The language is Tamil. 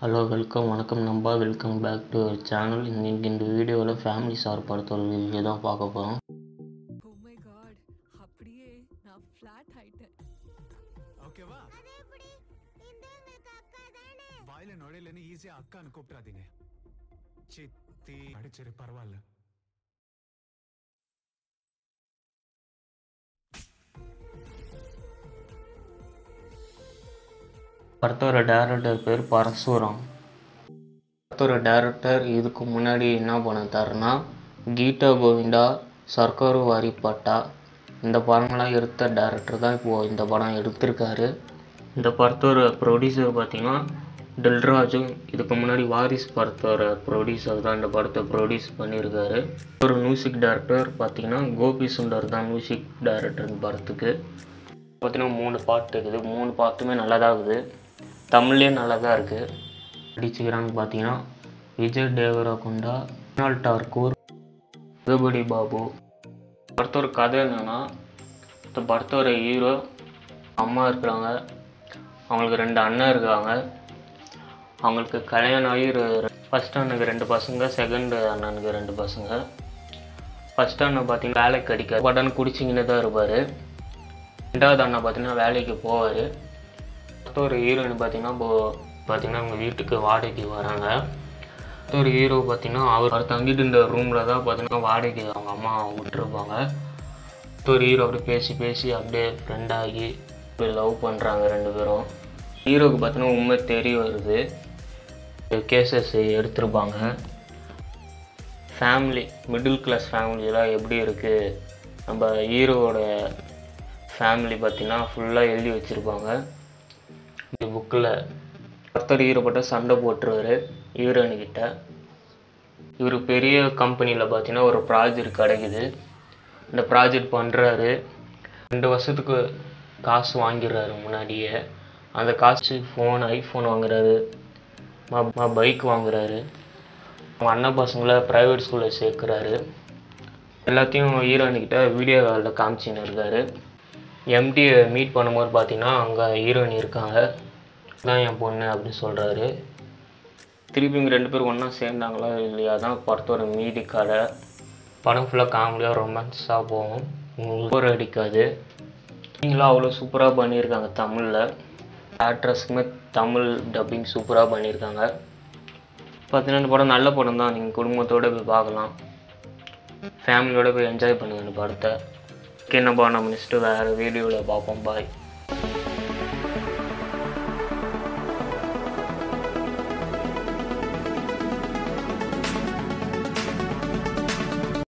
ஹலோ வெல்கம் வணக்கம் நண்பா, welcome back to our channel. இன்னைக்கு இந்த வீடியோவில் ஃபேமிலி ஸ்டார் படத்தோட ரிவ்யூ தான் பார்க்க போகிறோம். ஓ மை காட், அப்படியே நான் ஃப்ளாட் ஆயிட்டேன். ஓகேவா? அது எப்படி? இந்த உங்களுக்கு அக்கா தானே? வாயில நுழையிலன்னு ஈஸியா அக்கான்னு கூப்பிடாதீங்க. சித்தி அடிச்சிரு பரவாயில்ல. படத்தோட டைரக்டர் பேர் பரசுராம். படத்தோட டைரக்டர் இதுக்கு முன்னாடி என்ன பண்ணிட்டாருன்னா கீதா கோவிந்தா, சர்க்காரு வாரி பட்டா இந்த படங்கள்லாம் எடுத்த டைரக்டர் தான் இப்போது இந்த படம் எடுத்திருக்காரு. இந்த படத்தோட ப்ரொடியூசர் பார்த்திங்கன்னா தில்ராஜு. இதுக்கு முன்னாடி வாரிஸ் படத்தோட ப்ரொடியூசர் தான் இந்த படத்தை ப்ரொடியூஸ் பண்ணியிருக்காரு. ஒரு மியூசிக் டைரக்டர் பார்த்திங்கன்னா கோபி சுந்தர் தான் மியூசிக் டைரக்டர் இந்த படத்துக்கு. பார்த்திங்கன்னா 3 பாட்டு இருக்குது. 3 பாட்டுமே நல்லா தான் இருக்குது. தமிழ்லேயே நல்லா தான் இருக்குது. நடிச்சுக்கிறாங்க பார்த்தீங்கன்னா விஜய் தேவரகொண்டா, குணால் டாக்கூர், ரகுபதி பாபு. படத்தோட கதை என்னென்னா, இந்த படத்தோட ஹீரோ அம்மா இருக்கிறாங்க, அவங்களுக்கு 2 அண்ணன் இருக்காங்க. அவங்களுக்கு கல்யாணம் ஆகி ஃபஸ்ட் அண்ணனுக்கு 2 பசங்க, செகண்ட் அண்ணனுக்கு 2 பசங்க. ஃபஸ்ட் அண்ணன் பார்த்தீங்கன்னா வேலைக்கு கிடைக்காது, படன்னு குடிச்சிங்கன்னு தான் இருப்பார். 2வது அண்ணன் பார்த்தீங்கன்னா வேலைக்கு போவார். ஒரு ஹீரோயின் பார்த்தீங்கன்னா அவங்க வீட்டுக்கு வாடகைக்கு வராங்க. ஒரு ஹீரோ பார்த்தீங்கன்னா அவர் தங்கிட்டு இந்த ரூமில் தான் பார்த்தீங்கன்னா வாடகைக்கு அவங்க அம்மா விட்டுருப்பாங்க. ஒரு ஹீரோ அப்படியே பேசி அப்படியே ஃப்ரெண்டாகி அப்படியே லவ் பண்ணுறாங்க 2 பேரும். ஹீரோவுக்கு பார்த்தீங்கன்னா உண்மை தெரிய வருது, கேசஸ் எடுத்திருப்பாங்க. ஃபேமிலி மிடில் கிளாஸ் ஃபேமிலியெலாம் எப்படி இருக்குது, நம்ம ஹீரோவோட ஃபேமிலி பார்த்திங்கன்னா ஃபுல்லாக எழுதி வச்சுருப்பாங்க. இந்த புக்கில் ஒருத்தர் ஹீரோப்பட்ட சண்டை போட்டுருவார் ஹீரோயின்கிட்ட. இவர் பெரிய கம்பெனியில் பார்த்தீங்கன்னா ஒரு ப்ராஜெக்ட் கிடைக்குது. இந்த ப்ராஜெக்ட் பண்ணுறாரு. 2 வருஷத்துக்கு காசு வாங்கிடுறாரு முன்னாடியே. அந்த காசு ஐஃபோன் வாங்குறாரு, பைக் வாங்குறாரு. அவங்க அண்ணன் பசங்களை ப்ரைவேட் ஸ்கூலில் சேர்க்குறாரு. எல்லாத்தையும் ஹீரோயின்கிட்ட வீடியோ காலில் காமிச்சின்னு இருக்காரு. எம்டியை மீட் பண்ணும்போது பார்த்தீங்கன்னா அங்கே ஹீரோயின் இருக்காங்க, தான் என் பொண்ணு அப்படின்னு சொல்கிறாரு. திருப்பி இங்கே 2 பேரும் ஒன்றா சேர்ந்தாங்களா இல்லையா தான் படத்தோட மீதி கதை. படம் ஃபுல்லாக காமெடியாக ரொமான்ஸாக போகும், உங்களுக்கு போர் அடிக்காது. நீங்களும் அவ்வளோ சூப்பராக பண்ணியிருக்காங்க. தமிழில் ஆக்ட்ரஸுக்குமே தமிழ் டப்பிங் சூப்பராக பண்ணியிருக்காங்க. பார்த்தீங்கன்னா இந்த படம் நல்ல படம் தான், நீங்கள் குடும்பத்தோடு போய் பார்க்கலாம், ஃபேமிலியோடு போய் என்ஜாய் பண்ணுங்கள் இந்த படத்தை. நம்ம நெக்ஸ்ட்டு வேறு வீடியோவில் பார்ப்போம். பாய்.